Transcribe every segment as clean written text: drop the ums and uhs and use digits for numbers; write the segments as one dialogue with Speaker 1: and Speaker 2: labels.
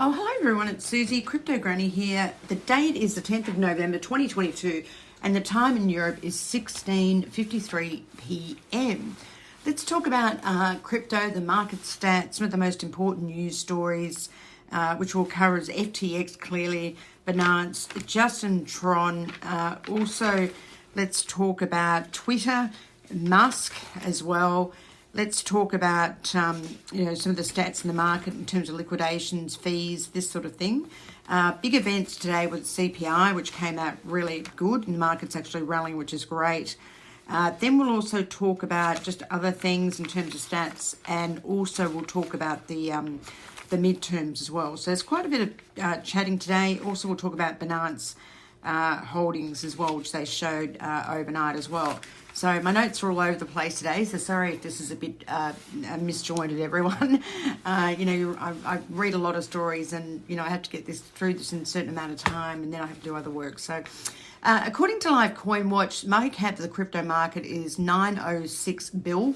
Speaker 1: Oh, hello everyone, it's Susie, CryptoGranny here. The date is the 10th of November 2022 and the time in Europe is 16:53 p.m. Let's talk about crypto, the market stats, some of the most important news stories, which we'll cover is FTX, clearly, Binance, Justin, TRON. Also, let's talk about Twitter, Musk as well. Let's talk about some of the stats in the market in terms of liquidations, fees, this sort of thing. Big events today with CPI, which came out really good, and the market's actually rallying, which is great. Then we'll also talk about just other things in terms of stats, and also we'll talk about the midterms as well. So there's quite a bit of chatting today. Also, we'll talk about Binance holdings as well, which they showed overnight as well. So my notes are all over the place today, so sorry if this is a bit misjointed, everyone. I read a lot of stories and, I have to get through this in a certain amount of time and then I have to do other work. So according to Live Coin Watch, market cap of the crypto market is 906 bill,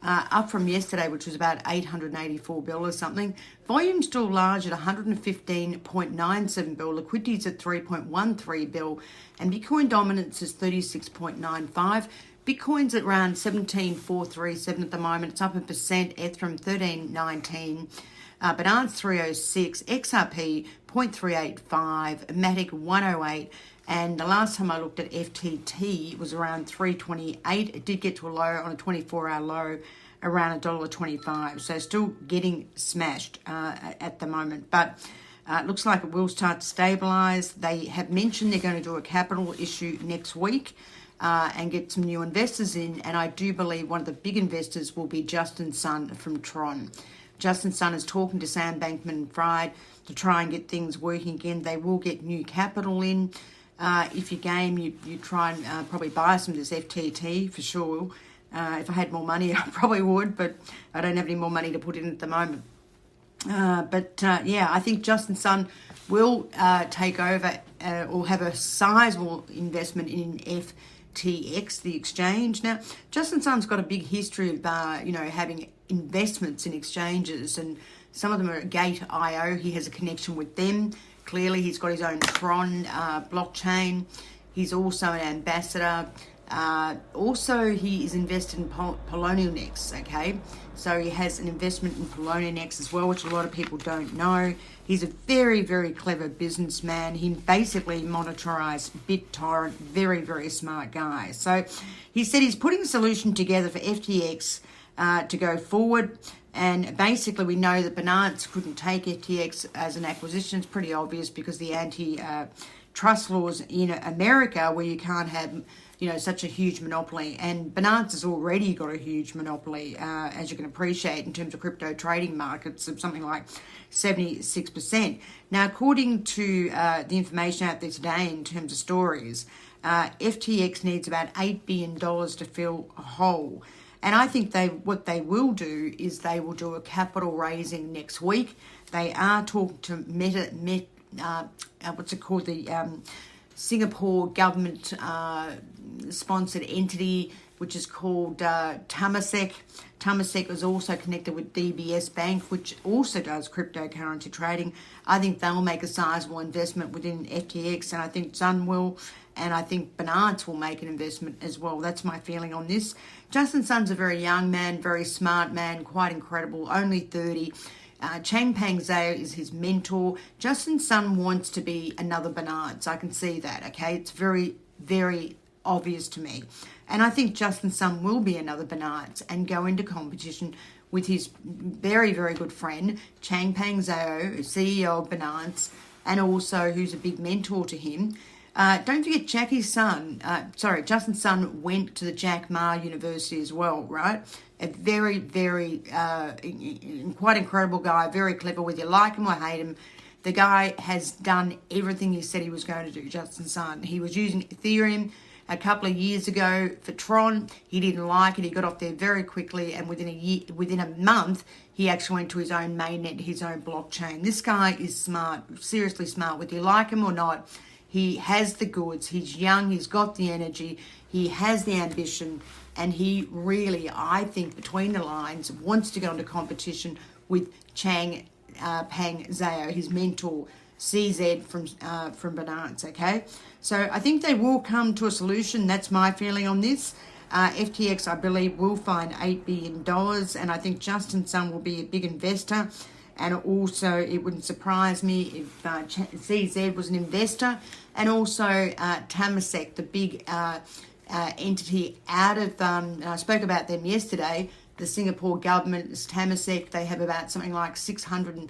Speaker 1: up from yesterday, which was about 884 bill or something. Volume still large at 115.97 bill. Liquidity is at 3.13 bill. And Bitcoin dominance is 36.95. Bitcoin's at around 17,437 at the moment. It's up 1%. Ethereum 1319. Binance 306. XRP 0.385. Matic 108. And the last time I looked at FTT, it was around 328. It did get to a low on a 24-hour low around $1.25. So still getting smashed at the moment. But it looks like it will start to stabilize. They have mentioned they're going to do a capital issue next week and get some new investors in. And I do believe one of the big investors will be Justin Sun from TRON. Justin Sun is talking to Sam Bankman-Fried to try and get things working again. They will get new capital in. If you game, you try and probably buy some of this FTT for sure. If I had more money, I probably would, but I don't have any more money to put in at the moment. I think Justin Sun will take over or have a sizable investment in FTX, the exchange. Now, Justin Sun's got a big history of, having investments in exchanges, and some of them are at Gate.io. He has a connection with them. Clearly, he's got his own TRON blockchain. He's also an ambassador. Also, he is invested in Poloniex, okay? So he has an investment in Poloniex as well, which a lot of people don't know. He's a very, very clever businessman. He basically monetized BitTorrent. Very, very smart guy. So he said he's putting a solution together for FTX to go forward. And basically, we know that Binance couldn't take FTX as an acquisition. It's pretty obvious because the anti-trust laws in America, where you can't have, such a huge monopoly. And Binance has already got a huge monopoly, as you can appreciate, in terms of crypto trading markets of something like 76%. Now, according to the information out there today in terms of stories, FTX needs about $8 billion to fill a hole. And I think what they will do is they will do a capital raising next week. They are talking to the Singapore government sponsored entity, which is called Temasek. Temasek is also connected with DBS Bank, which also does cryptocurrency trading. I think they'll make a sizable investment within FTX, and I think Sun will, and I think Binance will make an investment as well. That's my feeling on this. Justin Sun's a very young man, very smart man, quite incredible, only 30. Changpeng Zhao is his mentor. Justin Sun wants to be another Binance. I can see that, okay? It's very, very obvious to me. And I think Justin Sun will be another Binance and go into competition with his very, very good friend, Changpeng Zhao, CEO of Binance, and also who's a big mentor to him. Don't forget Justin Sun went to the Jack Ma University as well, right? A very, very, quite incredible guy, very clever, whether you like him or hate him. The guy has done everything he said he was going to do, Justin Sun. He was using Ethereum a couple of years ago for TRON. He didn't like it. He got off there very quickly, and within a month, he actually went to his own mainnet, his own blockchain. This guy is smart, seriously smart, whether you like him or not. He has the goods. He's young. He's got the energy. He has the ambition. And he really, I think, between the lines, wants to go into competition with Chang Pang Zhao, his mentor, CZ from Binance, okay? So I think they will come to a solution. That's my feeling on this. FTX, I believe, will find $8 billion, and I think Justin Sun will be a big investor. And also, it wouldn't surprise me if CZ was an investor. And also, Temasek, the big entity out of, and I spoke about them yesterday, the Singapore government is Temasek. They have about something like $614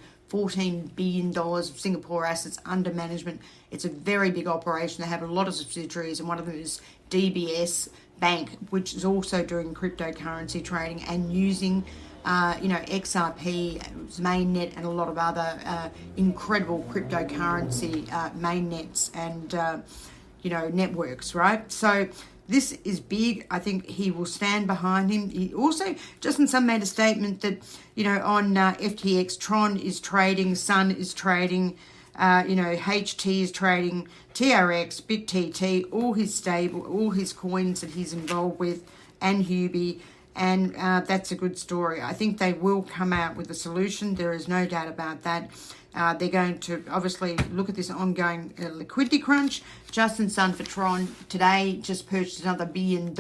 Speaker 1: billion of Singapore assets under management. It's a very big operation. They have a lot of subsidiaries, and one of them is DBS Bank, which is also doing cryptocurrency trading and using XRP, mainnet, and a lot of other incredible cryptocurrency mainnets and networks, right? So this is big. I think he will stand behind him. He also, Justin Sun made a statement that, on FTX, TRON is trading, Sun is trading, HT is trading, TRX, BitTT, all his coins that he's involved with, and Hubi. And that's a good story. I think they will come out with a solution. There is no doubt about that. They're going to obviously look at this ongoing liquidity crunch. Justin Sun for Tron today just purchased another $1 billion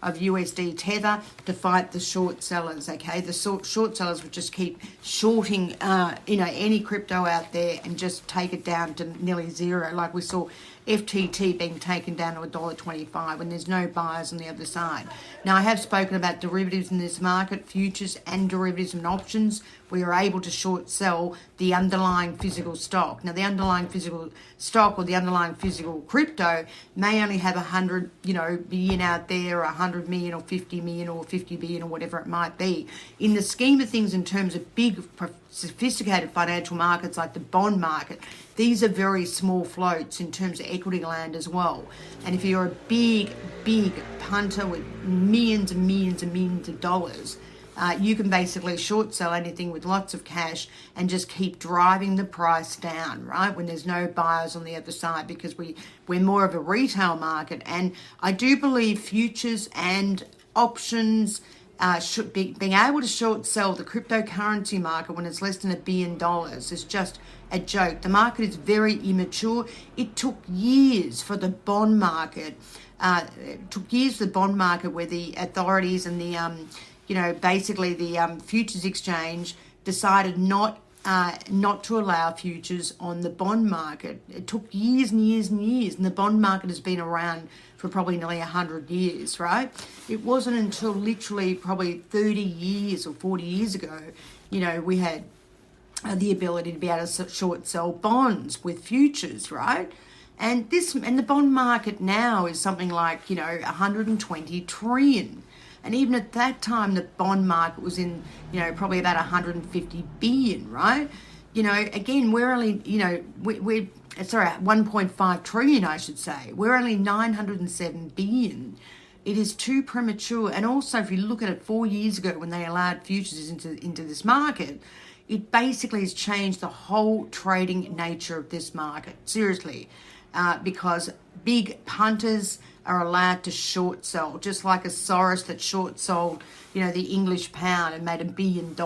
Speaker 1: of USD Tether to fight the short sellers, okay? The short sellers would just keep shorting, any crypto out there and just take it down to nearly zero, like we saw FTT being taken down to $1.25 when there's no buyers on the other side. Now, I have spoken about derivatives in this market, futures and derivatives and options. We are able to short sell the underlying physical stock. Now, the underlying physical stock or the underlying physical crypto may only have 100, billion out there, or 100 million or 50 million or 50 billion or whatever it might be. In the scheme of things, in terms of big, sophisticated financial markets like the bond market, these are very small floats in terms of equity land as well. And if you're a big punter with millions and millions and millions of dollars, you can basically short sell anything with lots of cash and just keep driving the price down, right? When there's no buyers on the other side, because we're more of a retail market. And I do believe futures and options should be being able to short sell the cryptocurrency market when it's less than $1 billion is just a joke. The market is very immature. It took years for the bond market. Where the authorities and the basically the futures exchange decided not to allow futures on the bond market. It took years and years and years, and the bond market has been around for probably nearly 100 years, right? It wasn't until literally probably 30 years or 40 years ago, we had the ability to be able to short sell bonds with futures, right? And the bond market now is something like, 120 trillion. And even at that time, the bond market was in, probably about 150 billion, right? Again, we're only, we're 1.5 trillion, I should say. We're only 907 billion. It is too premature. And also, if you look at it 4 years ago when they allowed futures into this market, it basically has changed the whole trading nature of this market. Seriously. Because big punters are allowed to short sell, just like a Soros that short sold, the English pound and made $1 billion,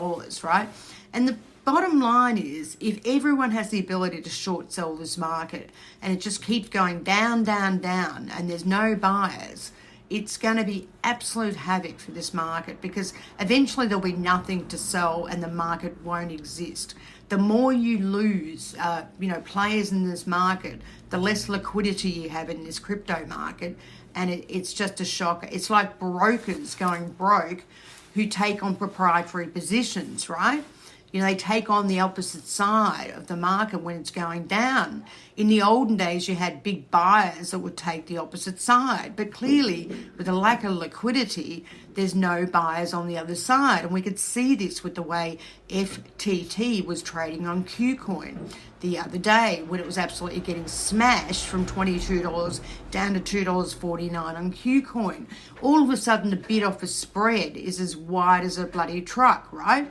Speaker 1: right? And the bottom line is, if everyone has the ability to short sell this market and it just keeps going down, down, down, and there's no buyers, it's going to be absolute havoc for this market, because eventually there'll be nothing to sell and the market won't exist. The more you lose, players in this market, the less liquidity you have in this crypto market, and it's just a shock. It's like brokers going broke who take on proprietary positions, right? They take on the opposite side of the market when it's going down. In the olden days, you had big buyers that would take the opposite side. But clearly, with a lack of liquidity, there's no buyers on the other side. And we could see this with the way FTT was trading on KuCoin the other day, when it was absolutely getting smashed from $22 down to $2.49 on KuCoin. All of a sudden, the bid-offer spread is as wide as a bloody truck, right?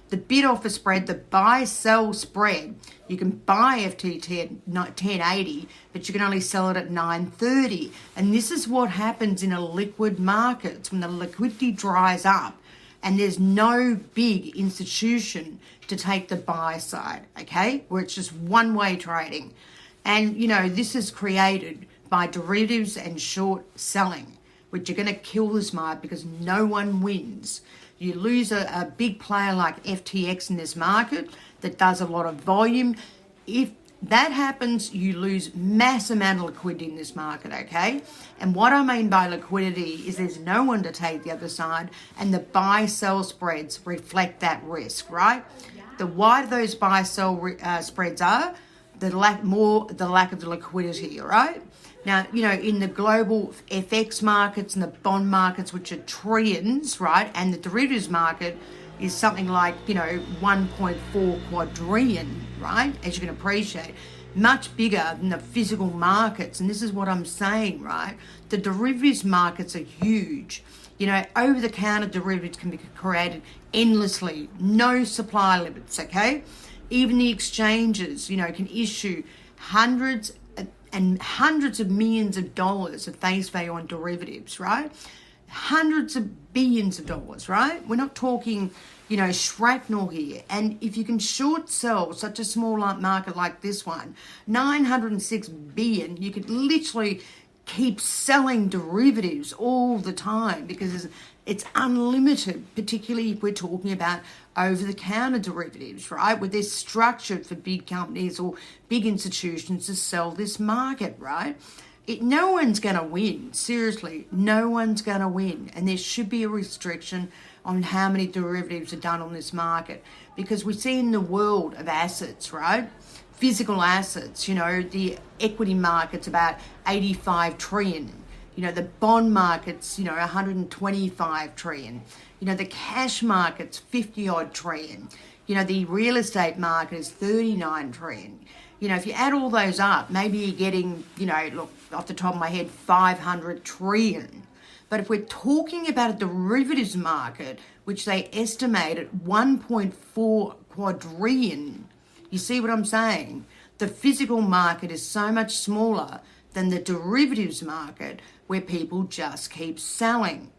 Speaker 1: The bid-offer spread, the buy-sell spread, you can buy FTT at 1080, but you can only sell it at 930. And this is what happens in a liquid market. When the liquidity dries up, And there's no big institution to take the buy side, okay? Where it's just one-way trading. And, you know, this is created by derivatives and short selling, which are going to kill this market because no one wins. You lose a big player like FTX in this market that does a lot of volume. If that happens, you lose mass amount of liquidity in this market, okay? And what I mean by liquidity is there's no one to take the other side, and the buy-sell spreads reflect that risk, right? The wider those buy-sell spreads are, the lack of the liquidity, right? Now, you know, in the global FX markets and the bond markets, which are trillions, right? And the derivatives market is something like, you know, 1.4 quadrillion, right? As you can appreciate, much bigger than the physical markets. And this is what I'm saying, right? The derivatives markets are huge. You know, over-the-counter derivatives can be created endlessly, no supply limits, okay? Even the exchanges, you know, can issue hundreds and hundreds of millions of dollars of face value on derivatives, right? Hundreds of billions of dollars, right? We're not talking, you know, shrapnel here. And if you can short sell such a small market like this one, 906 billion, you could literally keep selling derivatives all the time because it's unlimited, particularly if we're talking about over-the-counter derivatives, right? Where they're structured for big companies or big institutions to sell this market, right? No one's going to win. Seriously, no one's going to win. And there should be a restriction on how many derivatives are done on this market because we see in the world of assets, right? Physical assets, you know, the equity market's about 85 trillion. You know, the bond market's, you know, 125 trillion. You know, the cash market's 50 odd trillion. You know, the real estate market is 39 trillion. You know, if you add all those up, maybe you're getting, you know, look, off the top of my head, 500 trillion. But if we're talking about a derivatives market, which they estimate at 1.4 quadrillion, you see what I'm saying? The physical market is so much smaller than the derivatives market where people just keep selling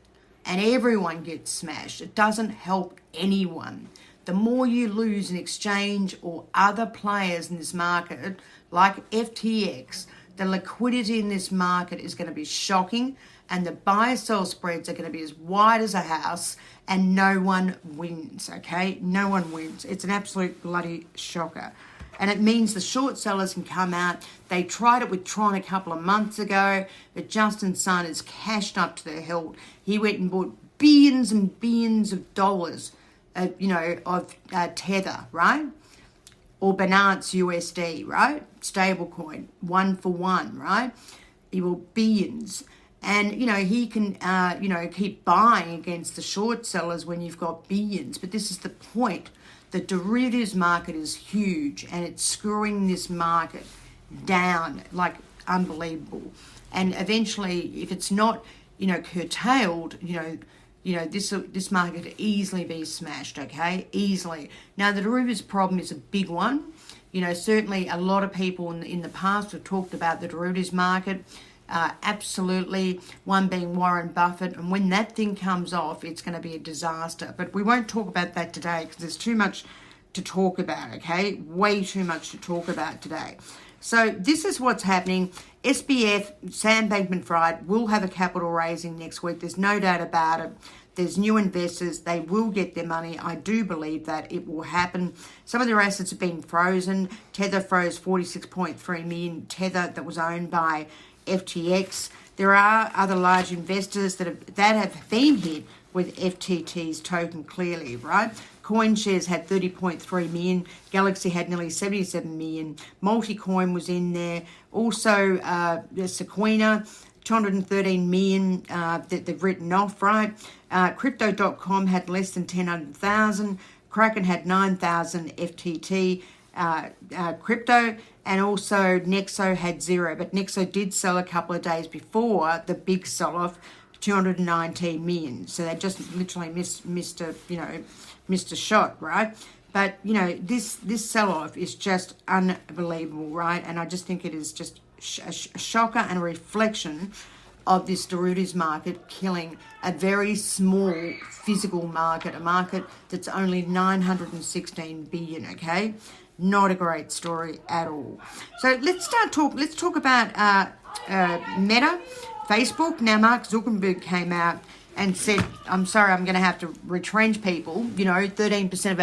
Speaker 1: and everyone gets smashed. It doesn't help anyone. The more you lose an exchange or other players in this market, like FTX, the liquidity in this market is going to be shocking and the buy-sell spreads are going to be as wide as a house and no one wins, okay? No one wins. It's an absolute bloody shocker. And it means the short sellers can come out. They tried it with TRON a couple of months ago, but Justin Sun is cashed up to the hilt. He went and bought billions and billions of dollars, of Tether, right? Or Binance USD, right? Stablecoin, 1-for-1, right? He bought billions. And, you know, he can, keep buying against the short sellers when you've got billions. But this is the point. The derivatives market is huge and it's screwing this market down like unbelievable. And eventually, if it's not, you know, curtailed, this market could easily be smashed, okay? Easily. Now, the derivatives problem is a big one. You know, certainly a lot of people in the past have talked about the derivatives market. Absolutely, one being Warren Buffett, and when that thing comes off, it's going to be a disaster. But we won't talk about that today because there's too much to talk about, okay? Way too much to talk about today. So this is what's happening. SBF, Sam Bankman-Fried, will have a capital raising next week. There's no doubt about it. There's new investors. They will get their money. I do believe that it will happen. Some of their assets have been frozen. Tether froze 46.3 million Tether that was owned by FTX. There are other large investors that have been hit with FTT's token clearly, right? CoinShares had 30.3 million. Galaxy had nearly 77 million. Multicoin was in there. Also, Sequina, 213 million that they've written off, right? Crypto.com had less than 10,000. Kraken had 9,000 FTT crypto. And also Nexo had 0, but Nexo did sell a couple of days before the big sell-off, 219 million. So they just literally missed a shot, right? But you know, this sell-off is just unbelievable, right? And I just think it is just a shocker and a reflection of this derivatives market killing a very small physical market, a market that's only 916 billion, okay? Not a great story at all. So let's talk about Meta, Facebook. Now, Mark Zuckerberg came out and said, I'm sorry, I'm going to have to retrench people. 13% of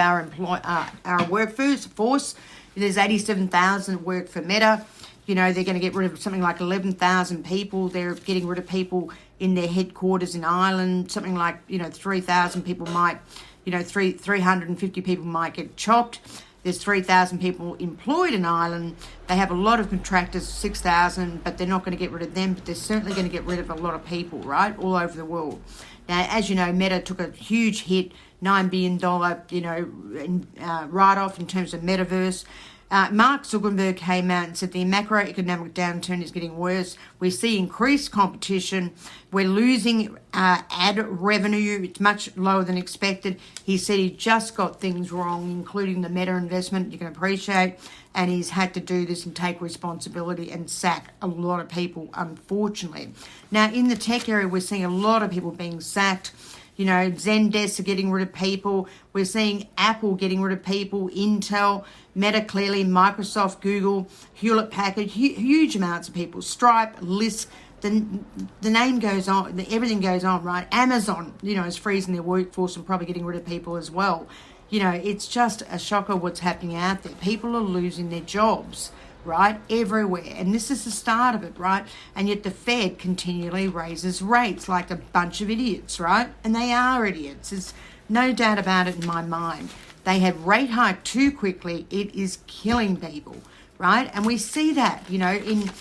Speaker 1: our workforce. There's 87,000 work for Meta. They're going to get rid of something like 11,000 people. They're getting rid of people in their headquarters in Ireland. Something like, 3,000 people might, 350 people might get chopped. There's 3,000 people employed in Ireland. They have a lot of contractors, 6,000, but they're not going to get rid of them, but they're certainly going to get rid of a lot of people, right, all over the world. Now, as you know, Meta took a huge hit, $9 billion, write-off in terms of metaverse. Mark Zuckerberg came out and said the macroeconomic downturn is getting worse. We see increased competition. We're losing ad revenue. It's much lower than expected. He said he just got things wrong, including the Meta investment, you can appreciate, and he's had to do this and take responsibility and sack a lot of people, unfortunately. Now, in the tech area, we're seeing a lot of people being sacked. Zendesk are getting rid of people. We're seeing Apple getting rid of people, Intel, Meta clearly, Microsoft, Google, Hewlett-Packard, huge amounts of people. Stripe, Lyft, the name goes on, everything goes on, right? Amazon, is freezing their workforce and probably getting rid of people as well. It's just a shocker what's happening out there. People are losing their jobs, right, everywhere. And this is the start of it, right? And yet the Fed continually raises rates like a bunch of idiots, right? And they are idiots. There's no doubt about it in my mind. They have rate hiked too quickly. It is killing people, right? And we see that, in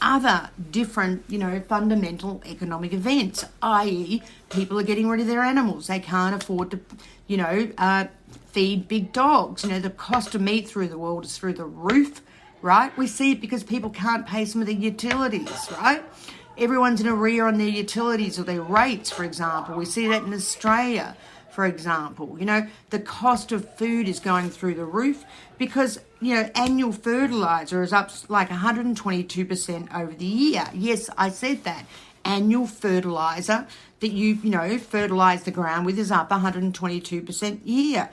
Speaker 1: other different, fundamental economic events, i.e. people are getting rid of their animals. They can't afford to, feed big dogs. The cost of meat through the world is through the roof. Right? We see it because people can't pay some of the utilities, right? Everyone's in arrear on their utilities or their rates, for example. We see that in Australia, for example. The cost of food is going through the roof because, annual fertilizer is up like 122% over the year. Yes, I said that. Annual fertilizer that you fertilize the ground with is up 122% a year.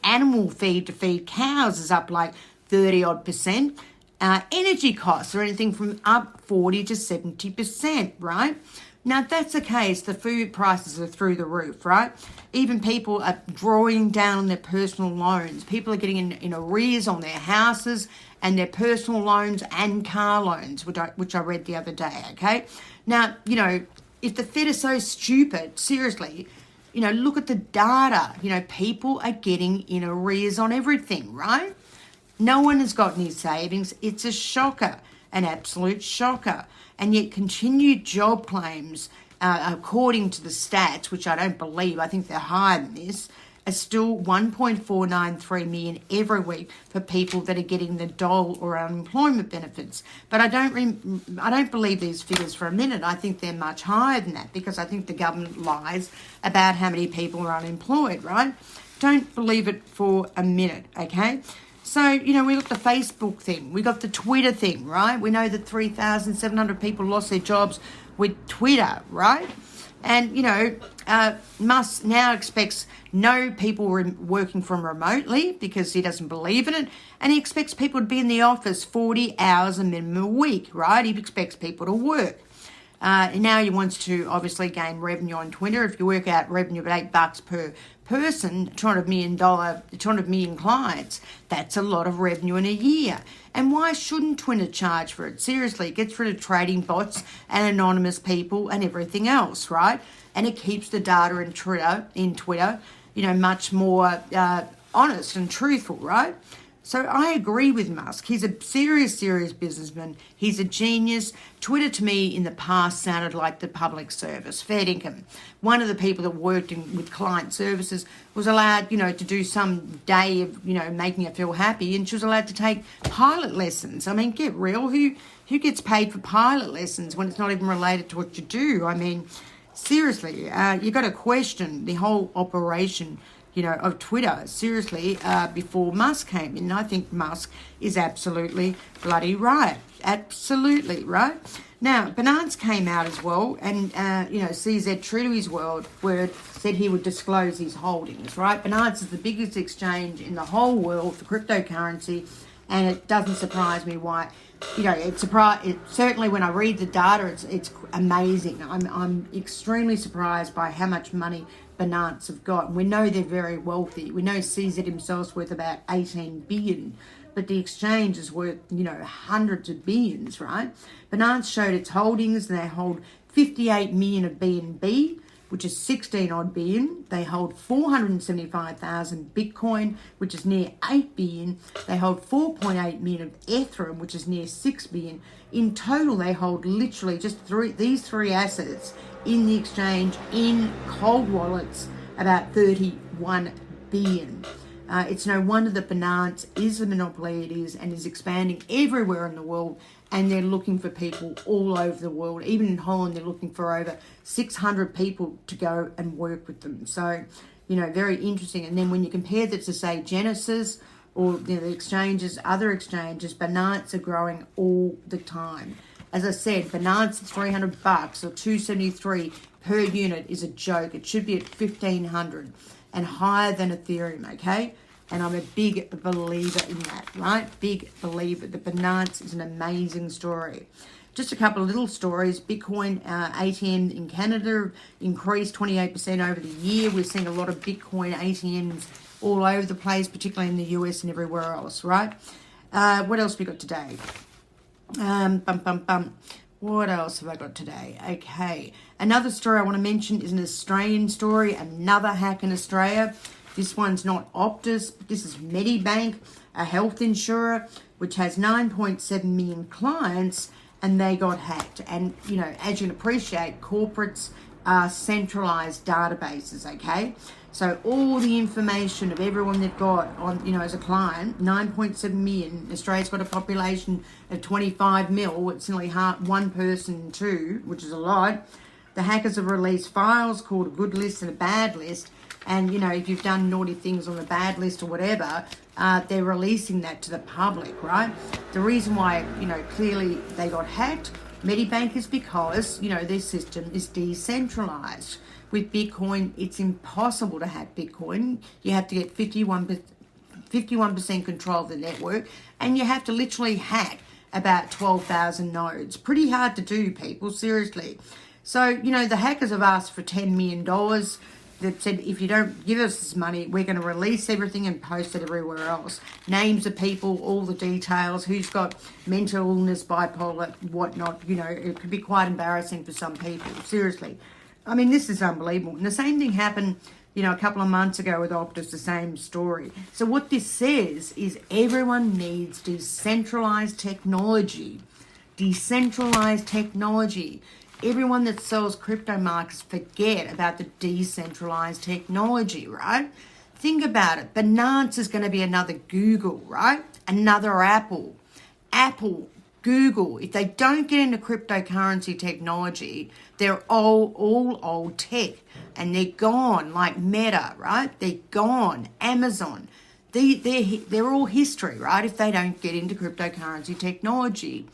Speaker 1: Animal feed to feed cows is up like 30-odd%. Energy costs are anything from up 40 to 70%, right? Now, if that's the case, the food prices are through the roof, right? Even people are drawing down on their personal loans. People are getting in arrears on their houses and their personal loans and car loans, which I read the other day, okay? Now, if the Fed is so stupid, seriously, look at the data. People are getting in arrears on everything, right? No one has got any savings. It's a shocker, an absolute shocker. And yet continued job claims, according to the stats, which I don't believe, I think they're higher than this, are still 1.493 million every week for people that are getting the dole or unemployment benefits. But I don't believe these figures for a minute. I think they're much higher than that because I think the government lies about how many people are unemployed, right? Don't believe it for a minute, okay? So, we got the Facebook thing. We got the Twitter thing, right? We know that 3,700 people lost their jobs with Twitter, right? And, Musk now expects no people working from remotely because he doesn't believe in it. And he expects people to be in the office 40 hours a minimum a week, right? He expects people to work. Now he wants to obviously gain revenue on Twitter. If you work out revenue of $8 per person, $200 million clients, that's a lot of revenue in a year. And why shouldn't Twitter charge for it? Seriously, it gets rid of trading bots and anonymous people and everything else, right? And it keeps the data in Twitter, much more honest and truthful, right? So I agree with Musk. He's a serious businessman. He's a genius. Twitter to me in the past sounded like the public service, fair income. One of the people that worked with client services was allowed, to do some day of, making her feel happy, and she was allowed to take pilot lessons. I mean, get real. Who gets paid for pilot lessons when it's not even related to what you do? I mean, seriously, you got to question the whole operation of Twitter, seriously, before Musk came in. I think Musk is absolutely bloody right. Absolutely, right? Now, Binance came out as well, and, CZ, true to his word, said he would disclose his holdings, right? Binance is the biggest exchange in the whole world for cryptocurrency, and it doesn't surprise me why. Certainly when I read the data, it's amazing. I'm extremely surprised by how much money Binance have got. We know they're very wealthy. We know CZ himself's worth about 18 billion. But the exchange is worth, hundreds of billions, right? Binance showed its holdings, and they hold 58 million of BNB, which is 16 odd billion. They hold 475,000 Bitcoin, which is near 8 billion. They hold 4.8 million of Ethereum, which is near 6 billion. In total, they hold literally just these three assets in the exchange in cold wallets, about 31 billion. It's no wonder that Binance is the monopoly it is and is expanding everywhere in the world, and they're looking for people all over the world. Even in Holland, they're looking for over 600 people to go and work with them. So, very interesting. And then when you compare that to, say, Genesis or the exchanges, other exchanges, Binance are growing all the time. As I said, Binance at $300 or $273 per unit is a joke. It should be at $1,500 and higher than Ethereum, okay? And I'm a big believer in that, right? Big believer. The Binance is an amazing story. Just a couple of little stories. Bitcoin ATM in Canada increased 28% over the year. We're seeing a lot of Bitcoin ATMs all over the place, particularly in the US and everywhere else, right? What else we got today? What else have I got today? Okay. Another story I want to mention is an Australian story, another hack in Australia. This one's not Optus, but this is Medibank, a health insurer, which has 9.7 million clients, and they got hacked. And, as you can appreciate, corporates are centralized databases, okay? So all the information of everyone they've got on, as a client, 9.7 million. Australia's got a population of 25 mil. It's nearly one person in two, which is a lot. The hackers have released files called a good list and a bad list. And, if you've done naughty things on the bad list or whatever, they're releasing that to the public, right? The reason why, clearly they got hacked, Medibank, is because, their system is decentralized. With Bitcoin, it's impossible to hack Bitcoin. You have to get 51% control of the network, and you have to literally hack about 12,000 nodes. Pretty hard to do, people, seriously. So, the hackers have asked for $10 million. They've said, if you don't give us this money, we're going to release everything and post it everywhere else. Names of people, all the details, who's got mental illness, bipolar, whatnot. It could be quite embarrassing for some people, seriously. I mean, this is unbelievable. And the same thing happened, a couple of months ago with Optus, the same story. So what this says is everyone needs decentralized technology. Decentralized technology. Everyone that sells crypto markets forget about the decentralized technology, right? Think about it. Binance is going to be another Google, right? Another Apple. Apple, Google, if they don't get into cryptocurrency technology, they're all old tech, and they're gone, like Meta, right? They're gone. Amazon. They're all history, right? If they don't get into cryptocurrency technology.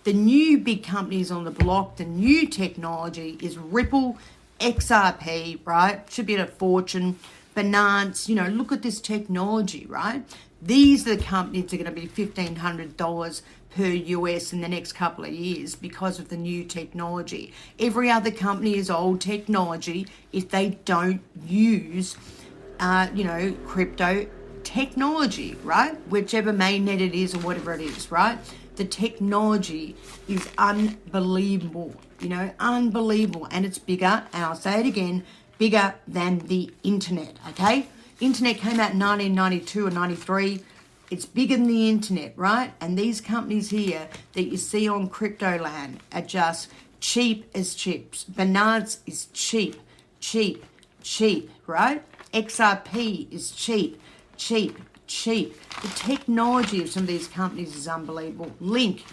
Speaker 1: The new big companies on the block, the new technology is Ripple, XRP, right? Should be at a fortune. Binance, look at this technology, right? These are the companies that are going to be $1,500 per US in the next couple of years because of the new technology. Every other company is old technology if they don't use, crypto technology, right? Whichever mainnet it is or whatever it is, right? The technology is unbelievable, unbelievable. And it's bigger, and I'll say it again, bigger than the internet, okay? Internet came out in 1992 or 93. It's bigger than the internet, right? And these companies here that you see on crypto land are just cheap as chips. Binance is cheap, right? XRP is cheap. The technology of some of these companies is unbelievable. Link,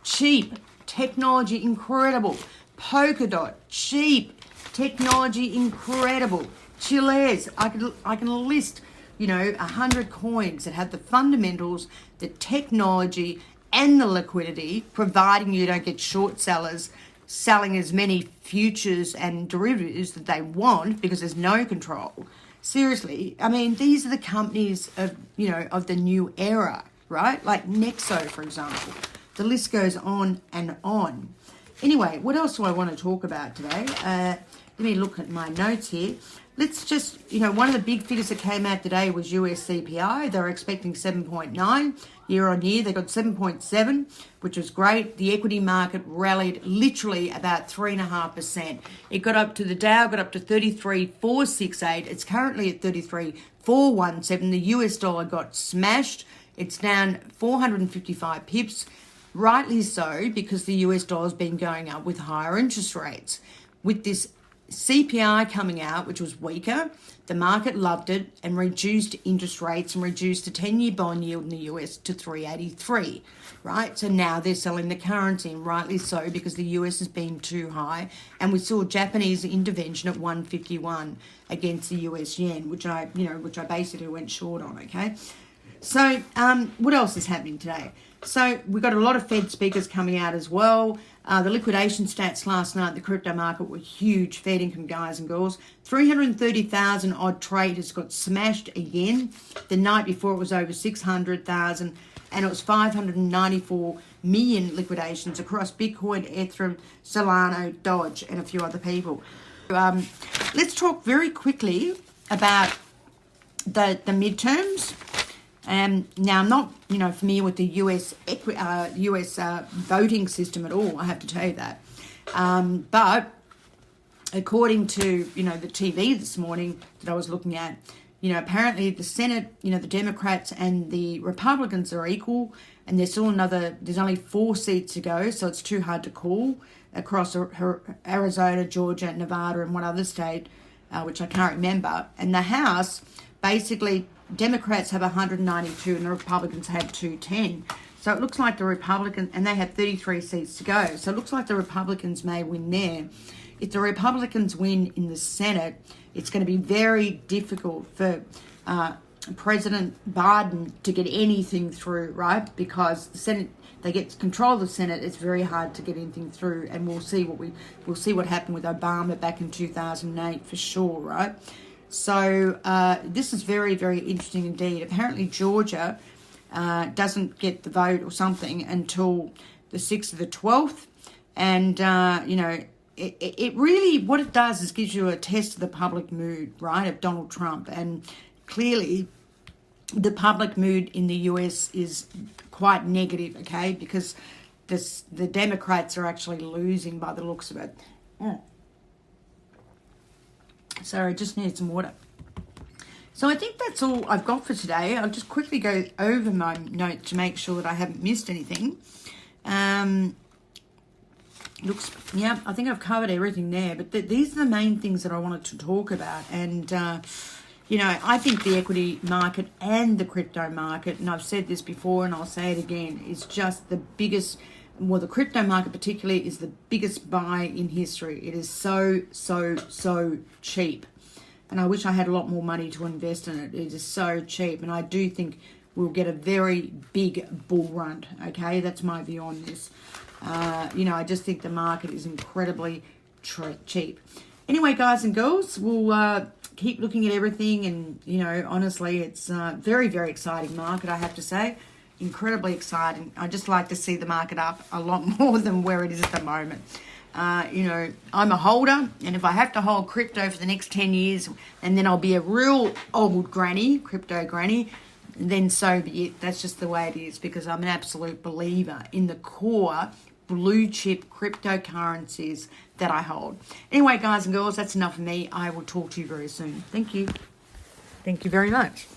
Speaker 1: cheap. Technology, incredible. Polkadot, cheap. Technology, incredible. Chiles, I can list, 100 coins that have the fundamentals, the technology, and the liquidity, providing you don't get short sellers selling as many futures and derivatives that they want because there's no control. Seriously, I mean, these are the companies of, you know, of the new era, right? Like Nexo, for example. The list goes on and on. Anyway, what else do I want to talk about today? Let me look at my notes here. Let's just, you know, one of the big figures that came out today was USDJPY. They were expecting 7.9 year on year. They got 7.7, which was great. The equity market rallied literally about 3.5%. It got up to, the Dow got up to 33,468. It's currently at 33,417. The US dollar got smashed. It's down 455 pips. Rightly so, because the US dollar's been going up with higher interest rates. With this CPI coming out, which was weaker, the market loved it and reduced interest rates and reduced the 10-year bond yield in the US to 383, right? So now they're selling the currency, and rightly so, because the US has been too high. And we saw Japanese intervention at 151 against the US yen, which I basically went short on, okay? So what else is happening today? So we've got a lot of Fed speakers coming out as well. The liquidation stats last night, the crypto market were huge. Fed income, guys and girls. 330,000 odd traders got smashed again. The night before it was over 600,000, and it was 594 million liquidations across Bitcoin, Ethereum, Solana, Doge, and a few other people. Let's talk very quickly about the midterms. Now, I'm not, familiar with the US voting system at all. I have to tell you that. But according to, the TV this morning that I was looking at, apparently the Senate, the Democrats and the Republicans are equal, and there's only 4 seats to go, so it's too hard to call across Arizona, Georgia, Nevada, and one other state, which I can't remember. And the House, basically, Democrats have 192 and the Republicans have 210. So it looks like the Republicans, and they have 33 seats to go. So it looks like the Republicans may win there. If the Republicans win in the Senate, it's going to be very difficult for President Biden to get anything through, right? Because the Senate, they get control of the Senate. It's very hard to get anything through, and we'll see what happened with Obama back in 2008 for sure, right? So this is very, very interesting indeed. Apparently Georgia doesn't get the vote or something until the 6th of the 12th. And, it really, what it does is gives you a test of the public mood, right, of Donald Trump. And clearly the public mood in the US is quite negative, okay, because the Democrats are actually losing by the looks of it. Sorry, I just need some water. So I think that's all I've got for today. I'll just quickly go over my notes to make sure that I haven't missed anything. I think I've covered everything there. But these are the main things that I wanted to talk about. And, I think the equity market and the crypto market, and I've said this before and I'll say it again, is just the biggest... Well, the crypto market particularly is the biggest buy in history. It is so, so, so cheap. And I wish I had a lot more money to invest in it. It is so cheap. And I do think we'll get a very big bull run. Okay, that's my view on this. I just think the market is incredibly cheap. Anyway, guys and girls, we'll keep looking at everything. And, honestly, it's a very, very exciting market, I have to say. Incredibly exciting. I just like to see the market up a lot more than where it is at the moment. I'm a holder, and if I have to hold crypto for the next 10 years, and then I'll be a real old granny, crypto granny, then so be it. That's just the way it is, because I'm an absolute believer in the core blue chip cryptocurrencies that I hold. Anyway, guys and girls, that's enough of me. I will talk to you very soon. Thank you. Thank you very much.